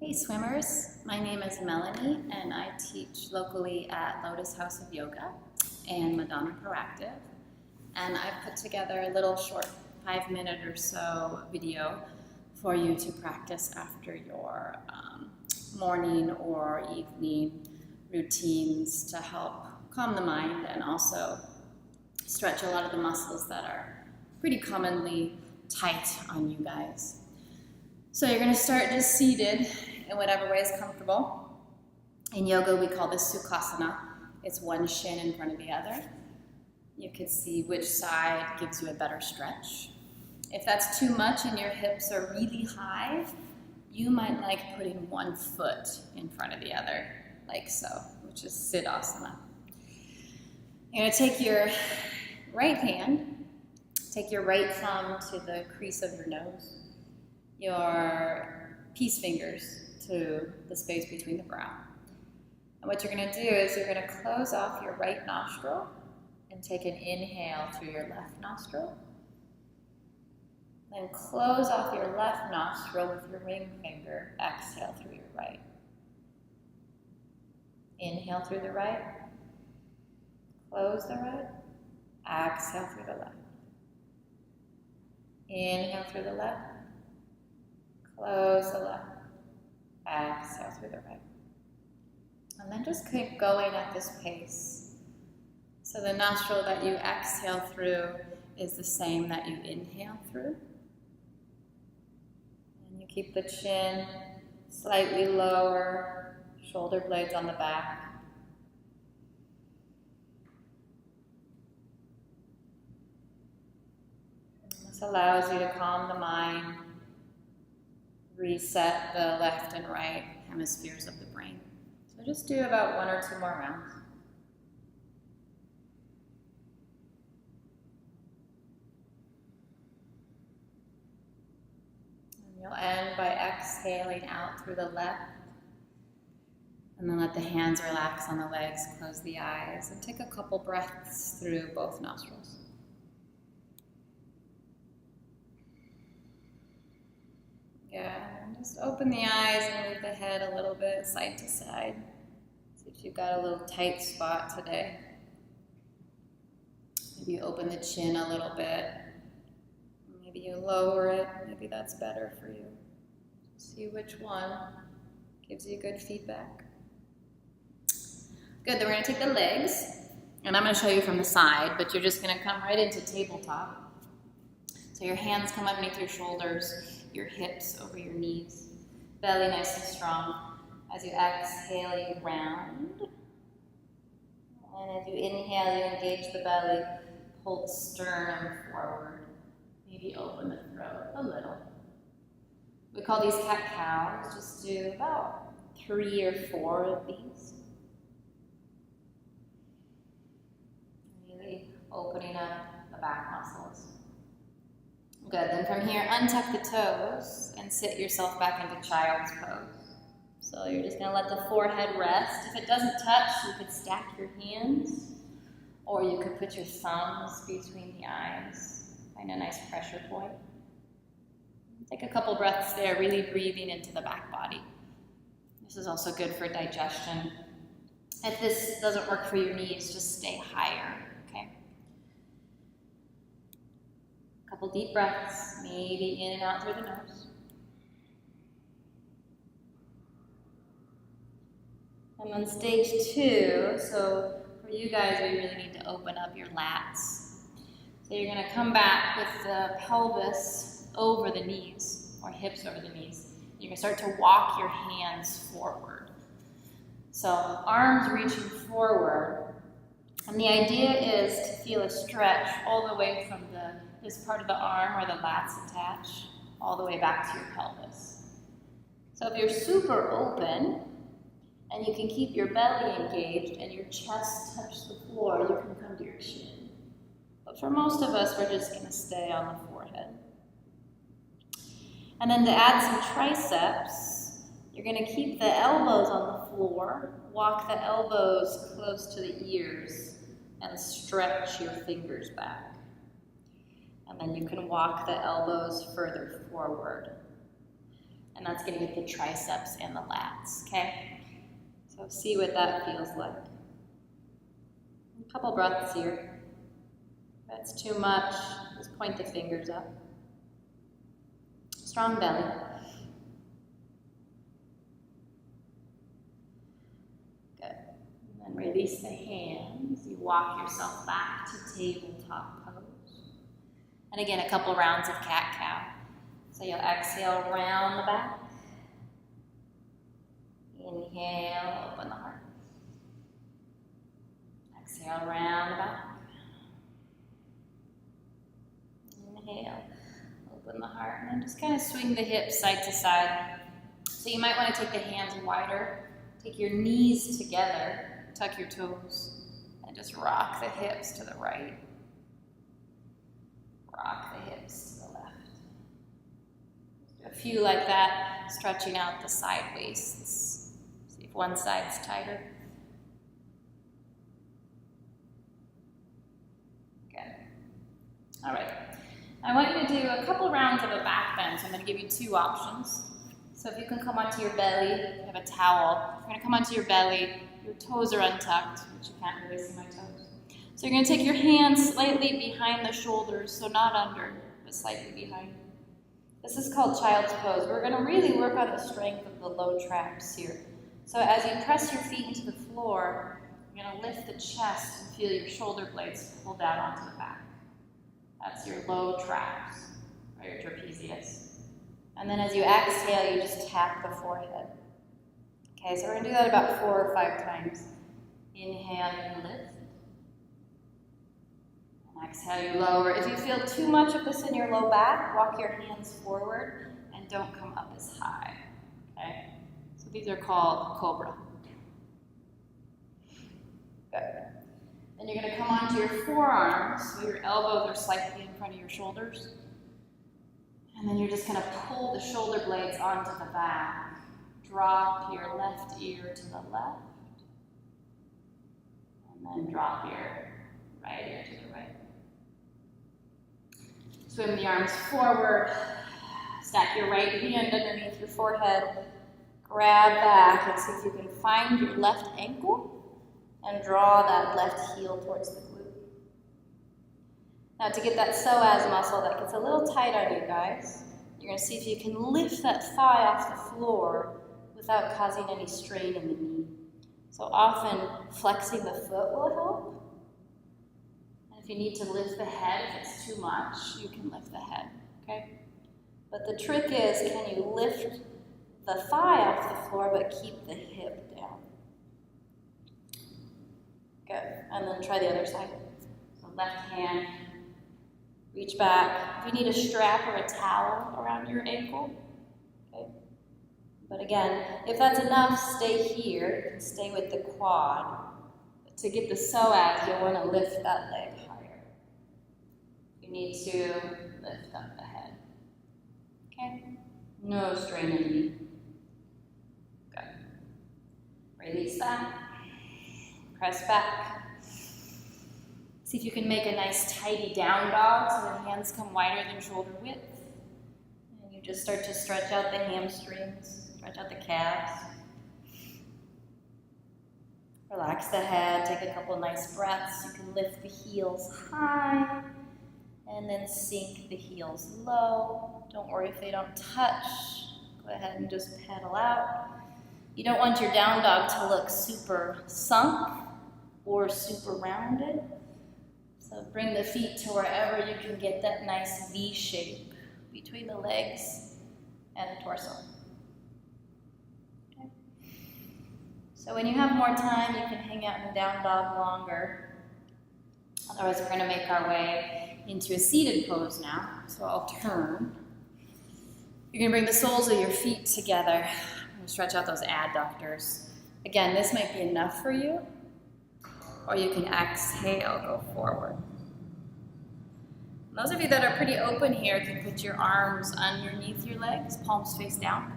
Hey swimmers, my name is Melanie and I teach locally at Lotus House of Yoga and Madonna Proactive, and I've put together a little short 5-minute or so video for you to practice after your morning or evening routines to help calm the mind and also stretch a lot of the muscles that are pretty commonly tight on you guys. So you're going to start just seated in whatever way is comfortable. In yoga, we call this Sukhasana. It's one shin in front of the other. You can see which side gives you a better stretch. If that's too much and your hips are really high, you might like putting one foot in front of the other, like so, which is Siddhasana. You're going to take your right hand, take your right thumb to the crease of your nose, your peace fingers to the space between the brow. And what you're going to do is you're going to close off your right nostril and take an inhale through your left nostril. Then close off your left nostril with your ring finger. Exhale through your right. Inhale through the right. Close the right. Exhale through the left. Inhale through the left. Close the left. Exhale through the right. And then just keep going at this pace. So the nostril that you exhale through is the same that you inhale through. And you keep the chin slightly lower, shoulder blades on the back. This allows you to calm the mind, reset the left and right hemispheres of the brain. So just do about 1 or 2 more rounds. And you'll end by exhaling out through the left. And then let the hands relax on the legs, close the eyes, and take a couple breaths through both nostrils. Yeah, and just open the eyes and move the head a little bit side to side. See if you've got a little tight spot today. Maybe you open the chin a little bit. Maybe you lower it. Maybe that's better for you. See which one gives you good feedback. Good, then we're going to take the legs, and I'm going to show you from the side, but you're just going to come right into tabletop. So your hands come underneath your shoulders, your hips over your knees, belly nice and strong. As you exhale, you round. And as you inhale, you engage the belly, pull the sternum forward. Maybe open the throat a little. We call these cat-cows. Just do about 3 or 4 of these. Really opening up the back muscles. Good, then from here, untuck the toes and sit yourself back into child's pose. So you're just gonna let the forehead rest. If it doesn't touch, you could stack your hands, or you could put your thumbs between the eyes. Find a nice pressure point. Take a couple breaths there, really breathing into the back body. This is also good for digestion. If this doesn't work for your knees, just stay higher, okay? Couple deep breaths, maybe in and out through the nose. And then stage 2, so for you guys, we really need to open up your lats. So you're going to come back with the pelvis over the knees, or hips over the knees. You're going to start to walk your hands forward. So arms reaching forward. And the idea is to feel a stretch all the way from this part of the arm where the lats attach, all the way back to your pelvis. So if you're super open, and you can keep your belly engaged and your chest touch the floor, you can come to your chin. But for most of us, we're just going to stay on the forehead. And then to add some triceps, you're going to keep the elbows on the floor, walk the elbows close to the ears, and stretch your fingers back. And then you can walk the elbows further forward. And that's gonna get the triceps and the lats, okay? So see what that feels like. A couple breaths here. If that's too much, just point the fingers up. Strong belly. Good. And then release the hands. You walk yourself back to tabletop pose. And again, a couple rounds of cat-cow. So you'll exhale round the back. Inhale, open the heart. Exhale, round the back. Inhale, open the heart. And then just kind of swing the hips side to side. So you might want to take the hands wider. Take your knees together. Tuck your toes. And just rock the hips to the right. Rock the hips to the left. Do a few like that, stretching out the side waists. See if one side's tighter. Good. All right. I want you to do a couple rounds of a back bend, so I'm going to give you two options. So if you can come onto your belly, you have a towel. You're going to come onto your belly, your toes are untucked, which you can't really see my toes. So you're going to take your hands slightly behind the shoulders, so not under, but slightly behind. This is called child's pose. We're going to really work on the strength of the low traps here. So as you press your feet into the floor, you're going to lift the chest and feel your shoulder blades pull down onto the back. That's your low traps, or your trapezius. And then as you exhale, you just tap the forehead. Okay, so we're going to do that about 4 or 5 times. Inhale, you lift. And exhale, you lower. If you feel too much of this in your low back, walk your hands forward and don't come up as high. Okay? So these are called cobra. Good. Then you're going to come onto your forearms, so your elbows are slightly in front of your shoulders. And then you're just going to pull the shoulder blades onto the back. Drop your left ear to the left. And then drop your right ear to the right. Swim the arms forward. Stack your right hand underneath your forehead. Grab back and see if you can find your left ankle and draw that left heel towards the glute. Now to get that psoas muscle that gets a little tight on you guys, you're going to see if you can lift that thigh off the floor without causing any strain in the knee. So often flexing the foot will help. And if you need to lift the head, if it's too much, you can lift the head, okay? But the trick is, can you lift the thigh off the floor but keep the hip down? Good, and then try the other side. So left hand, reach back. If you need a strap or a towel around your ankle, okay? But again, if that's enough, stay here. You can stay with the quad. But to get the psoas, you'll want to lift that leg higher. You need to lift up the head. Okay? No strain in the knee. Good. Release that. Press back. See if you can make a nice tidy down dog so the hands come wider than shoulder width. And you just start to stretch out the hamstrings, stretch out the calves. Relax the head, take a couple nice breaths. You can lift the heels high and then sink the heels low. Don't worry if they don't touch. Go ahead and just pedal out. You don't want your down dog to look super sunk or super rounded. So bring the feet to wherever you can get that nice V shape between the legs and the torso. Okay. So when you have more time, you can hang out in down dog longer. Otherwise, we're going to make our way into a seated pose now. So I'll turn. You're going to bring the soles of your feet together. Stretch out those adductors. Again, this might be enough for you, or you can exhale, go forward. And those of you that are pretty open here can put your arms underneath your legs, palms face down.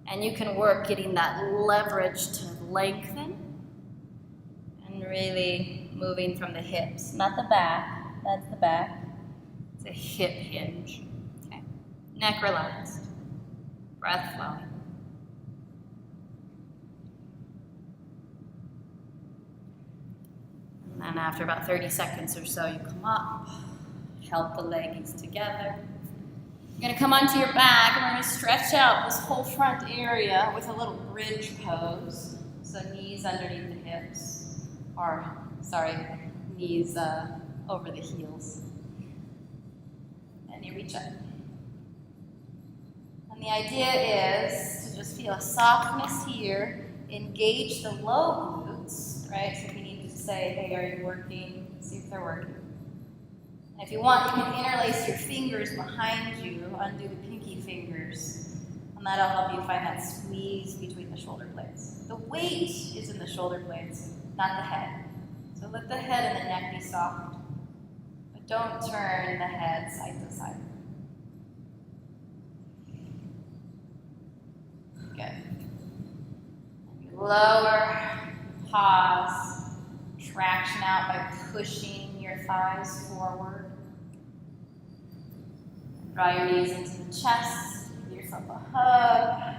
And you can work getting that leverage to lengthen and really moving from the hips, not the back. That's the back. It's a hip hinge. Okay. Neck relaxed. Breath flowing. And then after about 30 seconds or so, you come up, help the legs together. You're going to come onto your back and we're going to stretch out this whole front area with a little bridge pose. So knees underneath the hips, or sorry, knees over the heels. And you reach up. And the idea is to just feel a softness here, engage the low glutes, right? So if you need to say, hey, are you working? See if they're working. And if you want, you can interlace your fingers behind you, undo the pinky fingers, and that'll help you find that squeeze between the shoulder blades. The weight is in the shoulder blades, not the head. So let the head and the neck be soft, but don't turn the head side to side. Good. You lower, pause, traction out by pushing your thighs forward. Draw your knees into the chest, give yourself a hug.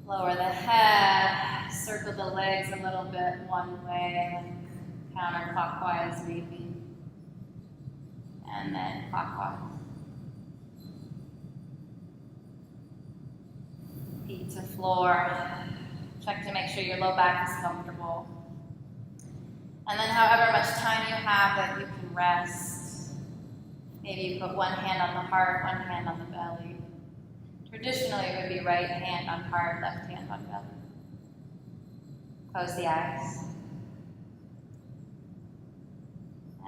Lower the head, circle the legs a little bit one way, like counterclockwise maybe, and then clockwise. Feet to floor. Check to make sure your low back is comfortable. And then however much time you have that you can rest, maybe you put one hand on the heart, one hand on the belly. Traditionally it would be right hand on heart, left hand on belly. Close the eyes.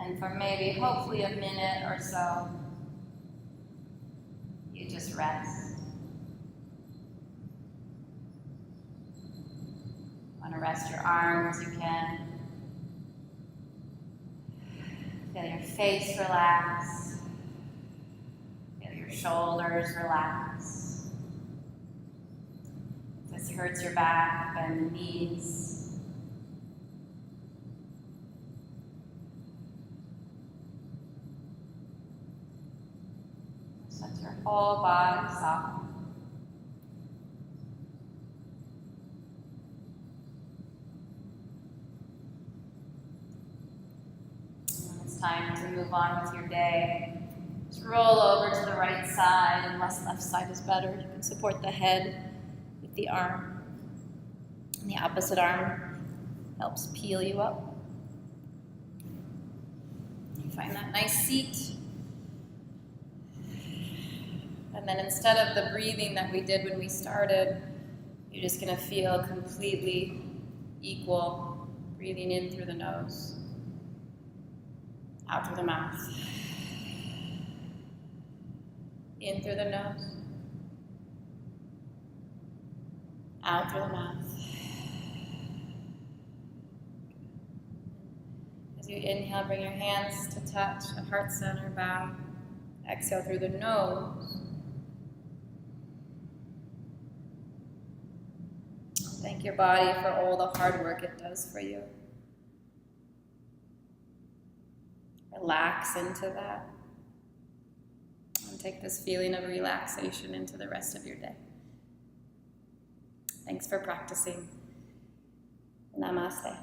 And for maybe, hopefully a minute or so, you just rest. Want to rest your arms, you can. Feel your face relax. Feel your shoulders relax. If this hurts your back, bend the knees. Set your whole body soft. Time to move on with your day. Just roll over to the right side, unless left side is better. You can support the head with the arm. And the opposite arm helps peel you up. You find that nice seat. And then instead of the breathing that we did when we started, you're just going to feel completely equal, breathing in through the nose. Out through the mouth. In through the nose. Out through the mouth. As you inhale, bring your hands to touch the heart center, bow. Exhale through the nose. Thank your body for all the hard work it does for you. Relax into that. And take this feeling of relaxation into the rest of your day. Thanks for practicing. Namaste.